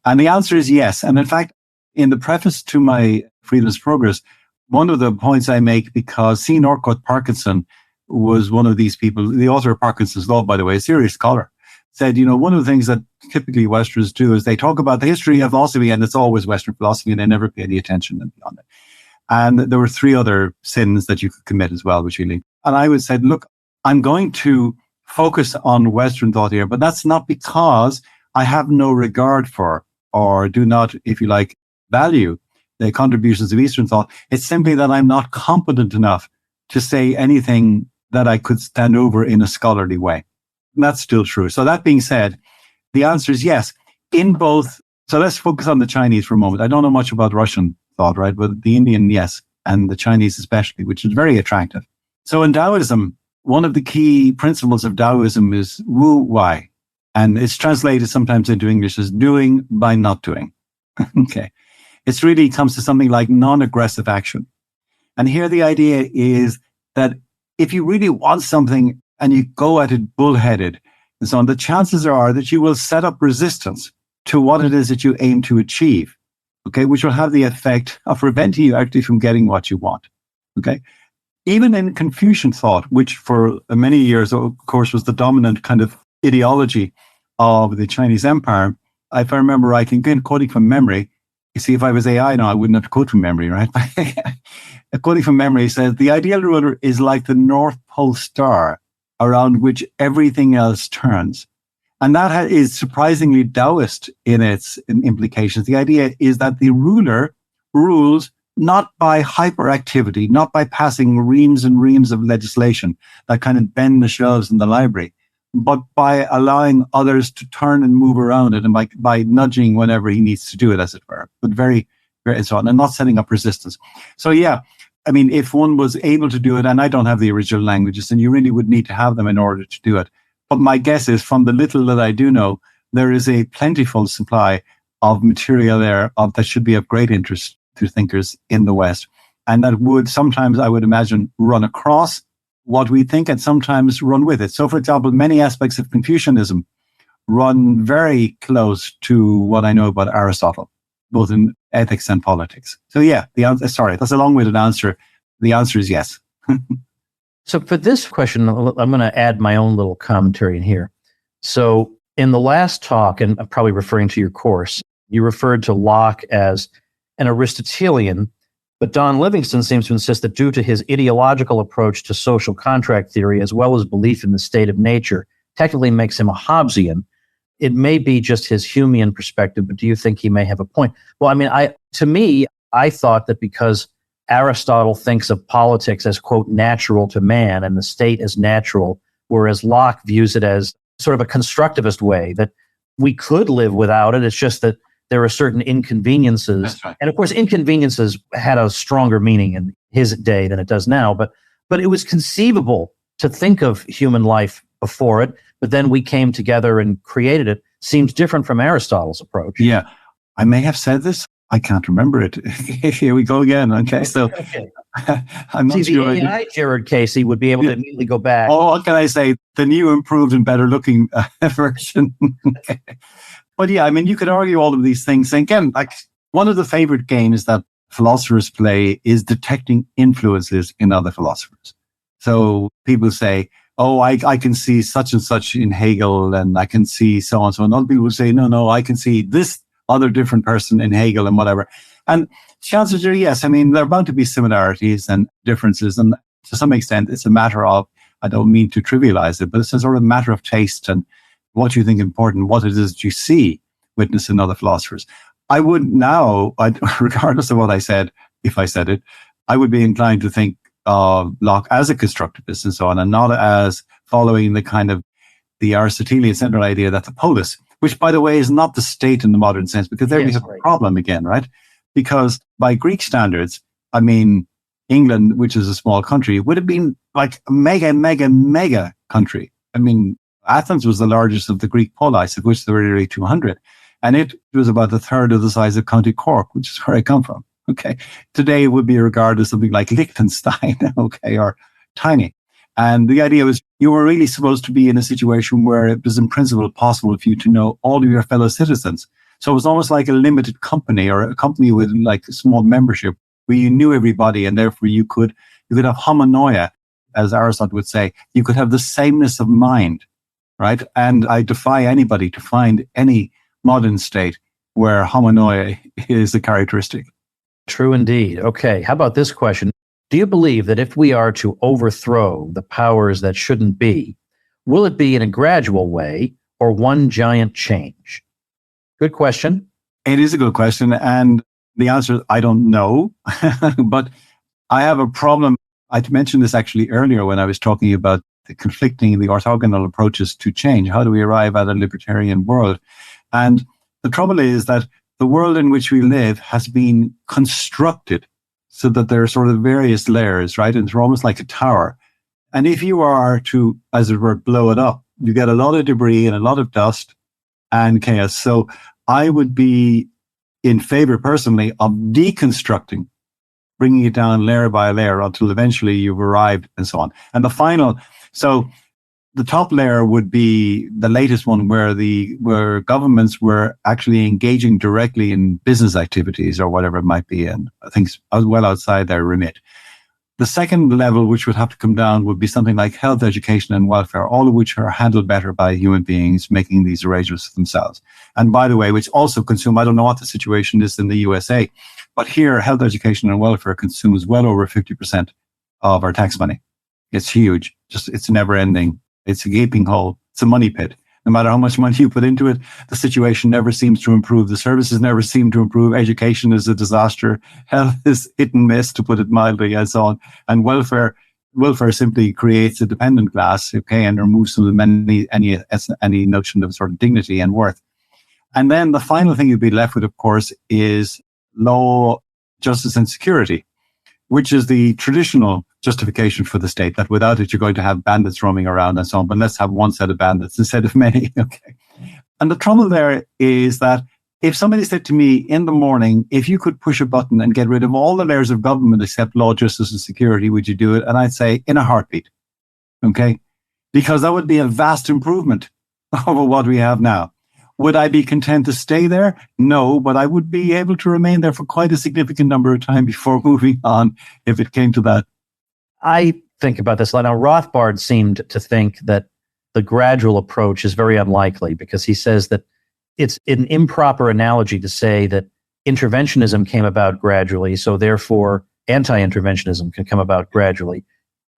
Speaker 3: And the answer is yes. And in fact, in the preface to my Freedom's Progress, one of the points I make, because C. Northcote Parkinson was one of these people, the author of Parkinson's Law, by the way, a serious scholar, said, one of the things that typically Westerners do is they talk about the history of philosophy, and it's always Western philosophy, and they never pay any attention beyond it. And there were 3 other sins that you could commit as well, which we linked. And I would say, look, I'm going to focus on Western thought here, but that's not because I have no regard for, or do not, if you like, value the contributions of Eastern thought. It's simply that I'm not competent enough to say anything that I could stand over in a scholarly way. And that's still true. So that being said, the answer is yes. In both, so let's focus on the Chinese for a moment. I don't know much about Russian thought, right? But the Indian, yes, and the Chinese especially, which is very attractive. So in Taoism, one of the key principles of Taoism is Wu Wai, and it's translated sometimes into English as doing by not doing. Okay. It really comes to something like non-aggressive action. And here the idea is that if you really want something and you go at it bullheaded and so on, the chances are that you will set up resistance to what it is that you aim to achieve, okay, which will have the effect of preventing you actually from getting what you want, okay? Even in Confucian thought, which for many years, of course, was the dominant kind of ideology of the Chinese Empire, if I remember right, again, quoting from memory, you see, if I was AI now, I wouldn't have to quote from memory, right? Quoting from memory says, the ideal ruler is like the North Pole star around which everything else turns. And that is surprisingly Taoist in its implications. The idea is that the ruler rules not by hyperactivity, not by passing reams and reams of legislation that kind of bend the shelves in the library, but by allowing others to turn and move around it, and by nudging whenever he needs to do it, as it were, but very, very so on, and not setting up resistance. So yeah, I mean, if one was able to do it, and I don't have the original languages, then you really would need to have them in order to do it. But my guess is, from the little that I do know, there is a plentiful supply of material there that should be of great interest to thinkers in the West, and that would sometimes, I would imagine, run across what we think and sometimes run with it. So, for example, many aspects of Confucianism run very close to what I know about Aristotle, both in ethics and politics. So yeah, the answer, sorry, that's a long-winded answer. The answer is yes.
Speaker 1: So for this question, I'm going to add my own little commentary in here. So in the last talk, and I'm probably referring to your course, you referred to Locke as an Aristotelian, but Don Livingston seems to insist that due to his ideological approach to social contract theory, as well as belief in the state of nature, technically makes him a Hobbesian. It may be just his Humean perspective, but do you think he may have a point? Well, I mean, I thought that because Aristotle thinks of politics as, quote, natural to man and the state as natural, whereas Locke views it as sort of a constructivist way, that we could live without it. It's just that there are certain inconveniences.
Speaker 3: That's right.
Speaker 1: And of course, inconveniences had a stronger meaning in his day than it does now. But it was conceivable to think of human life before it, but then we came together and created it. Seems different from Aristotle's approach.
Speaker 3: Yeah, I may have said this. I can't remember it. Here we go again. Okay, so
Speaker 1: Okay.
Speaker 3: I'm not
Speaker 1: See,
Speaker 3: sure.
Speaker 1: the AI Gerard Casey would be able to immediately go back.
Speaker 3: Oh, what can I say? The new, improved, and better looking version. But yeah, I mean, you could argue all of these things. And again, like one of the favorite games that philosophers play is detecting influences in other philosophers. So people say, oh, I can see such and such in Hegel, and I can see so and so. And other people will say, no, I can see this other different person in Hegel and whatever. And chances are, yes, I mean, there are bound to be similarities and differences. And to some extent, it's a matter of, I don't mean to trivialize it, but it's a sort of matter of taste and what you think important, what it is that you see witness in other philosophers. I would now, regardless of what I said, if I said it, I would be inclined to think of Locke as a constructivist and so on, and not as following the kind of the Aristotelian central idea that the polis, which by the way is not the state in the modern sense, because there we have a problem again, right? Because by Greek standards, I mean, England, which is a small country, would have been like a mega country. I mean, Athens was the largest of the Greek polis, of which there were nearly 200. And it was about a third of the size of County Cork, which is where I come from. Okay. Today it would be regarded as something like Liechtenstein, okay, or tiny. And the idea was you were really supposed to be in a situation where it was in principle possible for you to know all of your fellow citizens. So it was almost like a limited company or a company with like a small membership where you knew everybody, and therefore you could have homonoia, as Aristotle would say. You could have the sameness of mind, right? And I defy anybody to find any modern state where homonoia is a characteristic.
Speaker 1: True indeed. Okay, how about this question? Do you believe that if we are to overthrow the powers that shouldn't be, will it be in a gradual way or one giant change? Good question.
Speaker 3: It is a good question. And the answer is, I don't know. But I have a problem. I mentioned this actually earlier when I was talking about the orthogonal approaches to change. How do we arrive at a libertarian world? And the trouble is that the world in which we live has been constructed so that there are sort of various layers, right? And it's almost like a tower. And if you are to, as it were, blow it up, you get a lot of debris and a lot of dust and chaos. So I would be in favor personally of deconstructing, bringing it down layer by layer until eventually you've arrived and so on. And the top layer would be the latest one where governments were actually engaging directly in business activities or whatever it might be, and I think well outside their remit. The second level, which would have to come down, would be something like health, education, and welfare, all of which are handled better by human beings making these arrangements themselves. And by the way, which also consume, I don't know what the situation is in the USA, but here, health, education, and welfare consumes well over 50% of our tax money. It's huge. It's never ending. It's a gaping hole. It's a money pit. No matter how much money you put into it, the situation never seems to improve. The services never seem to improve. Education is a disaster. Health is hit and miss, to put it mildly, and so on. And welfare simply creates a dependent class, okay, and removes from them any notion of sort of dignity and worth. And then the final thing you'd be left with, of course, is law, justice, and security, which is the traditional justification for the state, that without it, you're going to have bandits roaming around and so on. But let's have one set of bandits instead of many. Okay. And the trouble there is that if somebody said to me in the morning, if you could push a button and get rid of all the layers of government except law, justice, and security, would you do it? And I'd say in a heartbeat. Okay. Because that would be a vast improvement over what we have now. Would I be content to stay there? No, but I would be able to remain there for quite a significant number of time before moving on if it came to that.
Speaker 1: I think about this. Now, Rothbard seemed to think that the gradual approach is very unlikely because he says that it's an improper analogy to say that interventionism came about gradually, so therefore anti-interventionism can come about gradually.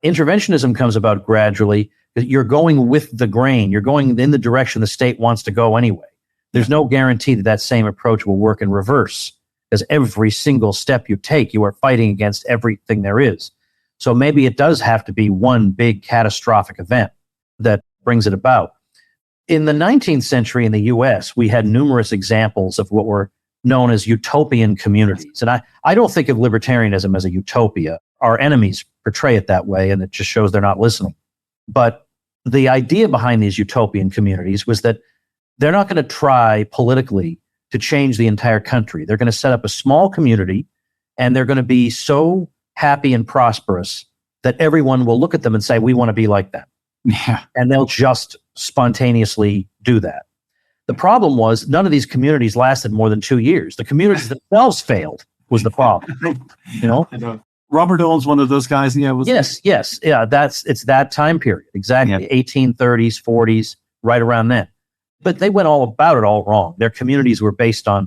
Speaker 1: Interventionism comes about gradually. You're going with the grain. You're going in the direction the state wants to go anyway. There's no guarantee that that same approach will work in reverse, because every single step you take, you are fighting against everything there is. So maybe it does have to be one big catastrophic event that brings it about. In the 19th century in the US, we had numerous examples of what were known as utopian communities. And I don't think of libertarianism as a utopia. Our enemies portray it that way, and it just shows they're not listening. But the idea behind these utopian communities was that they're not going to try politically to change the entire country. They're going to set up a small community, and they're going to be so happy and prosperous that everyone will look at them and say, we want to be like them.
Speaker 3: Yeah.
Speaker 1: And they'll just spontaneously do that. The problem was none of these communities lasted more than 2 years. The communities themselves failed was the problem. You know?
Speaker 3: Robert Owen's one of those guys. Yeah.
Speaker 1: Yes. Yeah. It's that time period. Exactly. Yeah. 1830s, 40s, right around then. But they went all about it all wrong. Their communities were based on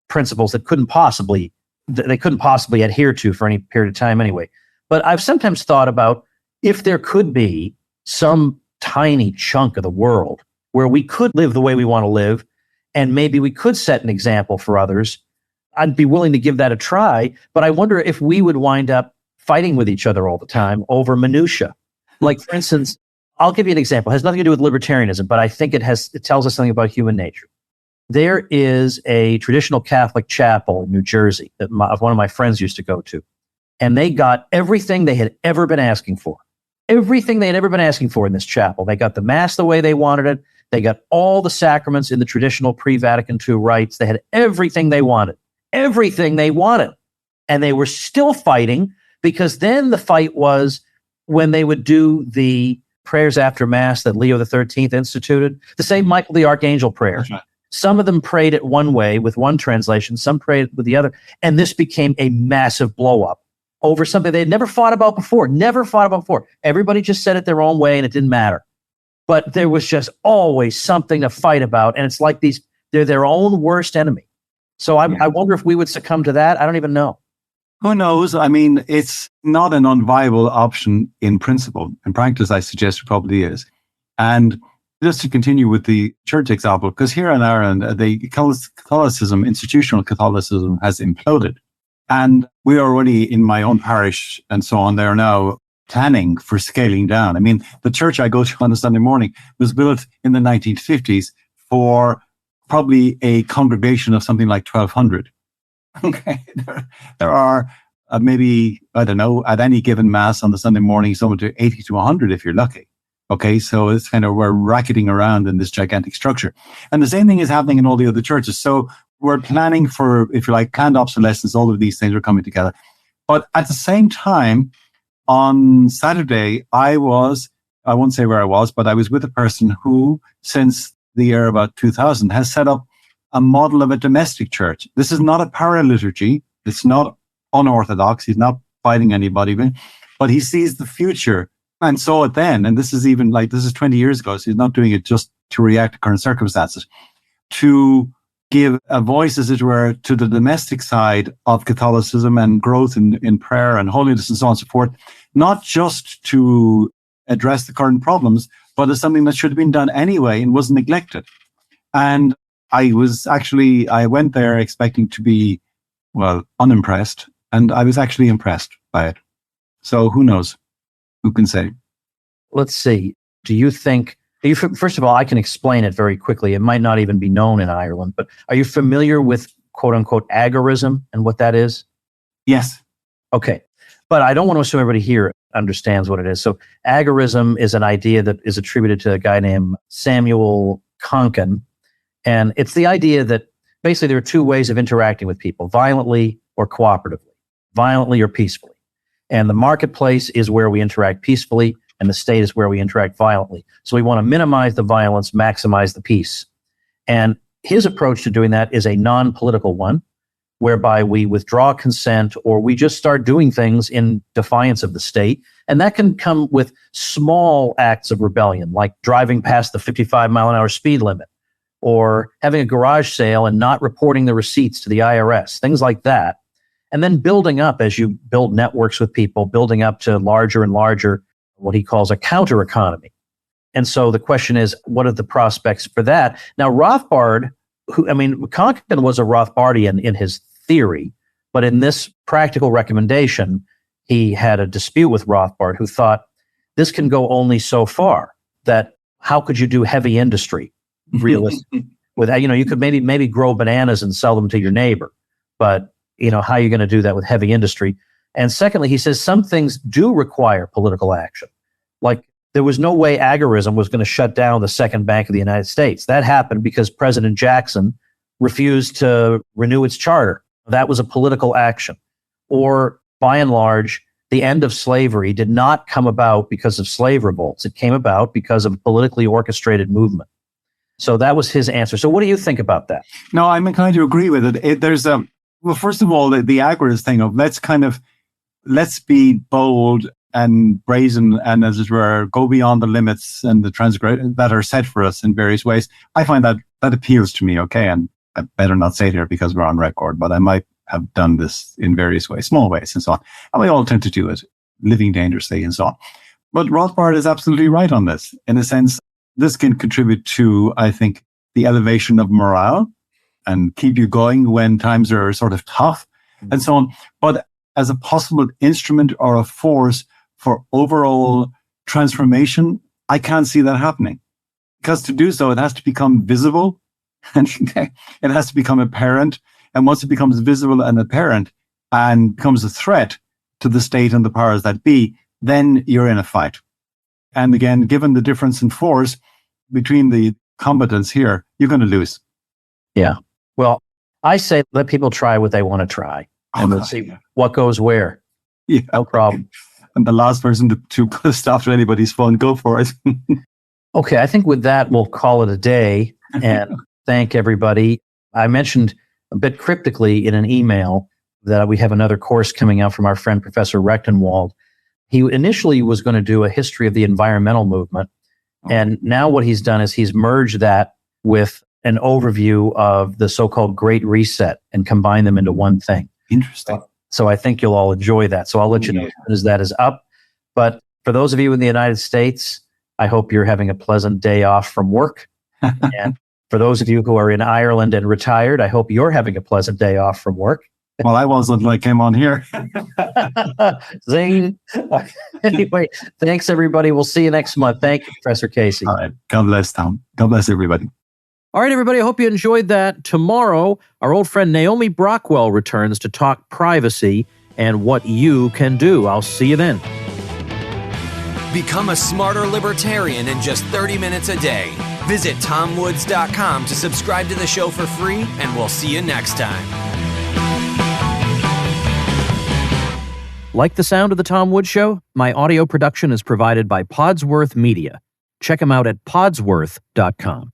Speaker 1: principles that they couldn't possibly adhere to for any period of time anyway. But I've sometimes thought about if there could be some tiny chunk of the world where we could live the way we want to live, and maybe we could set an example for others, I'd be willing to give that a try. But I wonder if we would wind up fighting with each other all the time over minutia. Like, for instance, I'll give you an example. It has nothing to do with libertarianism, but I think it tells us something about human nature. There is a traditional Catholic chapel in New Jersey that one of my friends used to go to, and they got everything they had ever been asking for. Everything they had ever been asking for in this chapel. They got the Mass the way they wanted it. They got all the sacraments in the traditional pre-Vatican II rites. They had everything they wanted. Everything they wanted. And they were still fighting, because then the fight was when they would do the prayers after Mass that Leo XIII instituted, the same Michael the Archangel prayer.
Speaker 3: That's right.
Speaker 1: Some of them prayed it one way with one translation, some prayed it with the other, and this became a massive blow-up over something they had never fought about before. Everybody just said it their own way, and it didn't matter. But there was just always something to fight about, and it's like they're their own worst enemy. So I wonder if we would succumb to that. I don't even know.
Speaker 3: Who knows? I mean, it's not an unviable option in principle. In practice, I suggest it probably is. And just to continue with the church example, because here in Ireland, the Catholicism, institutional Catholicism has imploded. And we are already in my own parish and so on, they're now planning for scaling down. I mean, the church I go to on a Sunday morning was built in the 1950s for probably a congregation of something like 1,200. Okay. There are maybe, I don't know, at any given Mass on the Sunday morning, someone to 80 to 100 if you're lucky. Okay, so it's kind of, we're racketing around in this gigantic structure. And the same thing is happening in all the other churches. So we're planning for, if you like, planned obsolescence. All of these things are coming together. But at the same time, on Saturday, I won't say where I was, but I was with a person who, since the year about 2000, has set up a model of a domestic church. This is not a paraliturgy. It's not unorthodox. He's not fighting anybody, but he sees the future and saw it then. And this is 20 years ago. So he's not doing it just to react to current circumstances, to give a voice, as it were, to the domestic side of Catholicism and growth in prayer and holiness and so on and so forth, not just to address the current problems, but as something that should have been done anyway and was neglected. And I went there expecting to be, unimpressed, and I was actually impressed by it. So who knows? Who can say?
Speaker 1: Let's see. Do you think, first of all, I can explain it very quickly. It might not even be known in Ireland, but are you familiar with quote unquote agorism and what that is?
Speaker 3: Yes.
Speaker 1: Okay. But I don't want to assume everybody here understands what it is. So agorism is an idea that is attributed to a guy named Samuel Konkin. And it's the idea that basically there are two ways of interacting with people, violently or cooperatively, violently or peacefully. And the marketplace is where we interact peacefully, and the state is where we interact violently. So we want to minimize the violence, maximize the peace. And his approach to doing that is a non-political one, whereby we withdraw consent or we just start doing things in defiance of the state. And that can come with small acts of rebellion, like driving past the 55-mile-an-hour speed limit, or having a garage sale and not reporting the receipts to the IRS, things like that. And then building up as you build networks with people, building up to larger and larger, what he calls a counter economy. And so the question is, what are the prospects for that? Now, Rothbard, Konkin was a Rothbardian in his theory, but in this practical recommendation, he had a dispute with Rothbard, who thought this can go only so far, that how could you do heavy industry realistically? You could maybe grow bananas and sell them to your neighbor, but how are you going to do that with heavy industry? And secondly, he says some things do require political action. Like there was no way agorism was going to shut down the Second Bank of the United States. That happened because President Jackson refused to renew its charter. That was a political action. Or by and large, the end of slavery did not come about because of slave revolts. It came about because of a politically orchestrated movement. So that was his answer. So what do you think about that?
Speaker 3: No, I'm inclined to agree with it. Well, first of all, the agorist thing of let's be bold and brazen and, as it were, go beyond the limits and the transgressions that are set for us in various ways. I find that appeals to me, okay? And I better not say it here because we're on record, but I might have done this in various ways, small ways and so on. And we all tend to do it, living dangerously and so on. But Rothbard is absolutely right on this. In a sense, this can contribute to, I think, the elevation of morale and keep you going when times are sort of tough and so on. But as a possible instrument or a force for overall transformation, I can't see that happening. Because to do so, it has to become visible and it has to become apparent. And once it becomes visible and apparent and becomes a threat to the state and the powers that be, then you're in a fight. And again, given the difference in force between the combatants here, you're going to lose.
Speaker 1: Yeah. Well, I say let people try what they want to try. And we'll see what goes where.
Speaker 3: Yeah.
Speaker 1: No problem.
Speaker 3: And the last person to put a stop to anybody's fun, go for it.
Speaker 1: Okay, I think with that, we'll call it a day and thank everybody. I mentioned a bit cryptically in an email that we have another course coming out from our friend, Professor Rechtenwald. He initially was going to do a history of the environmental movement. And now what he's done is he's merged that with an overview of the so-called Great Reset and combined them into one thing.
Speaker 3: Interesting.
Speaker 1: So I think you'll all enjoy that. So I'll let you know as soon as that is up. But for those of you in the United States, I hope you're having a pleasant day off from work. And for those of you who are in Ireland and retired, I hope you're having a pleasant day off from work.
Speaker 3: Well, I wasn't when I came on here.
Speaker 1: Zing. Anyway, thanks, everybody. We'll see you next month. Thank you, Professor Casey.
Speaker 3: All right. God bless, Tom. God bless everybody.
Speaker 1: All right, everybody. I hope you enjoyed that. Tomorrow, our old friend Naomi Brockwell returns to talk privacy and what you can do. I'll see you then.
Speaker 2: Become a smarter libertarian in just 30 minutes a day. Visit tomwoods.com to subscribe to the show for free, and we'll see you next time.
Speaker 1: Like the sound of The Tom Woods Show? My audio production is provided by Podsworth Media. Check them out at podsworth.com.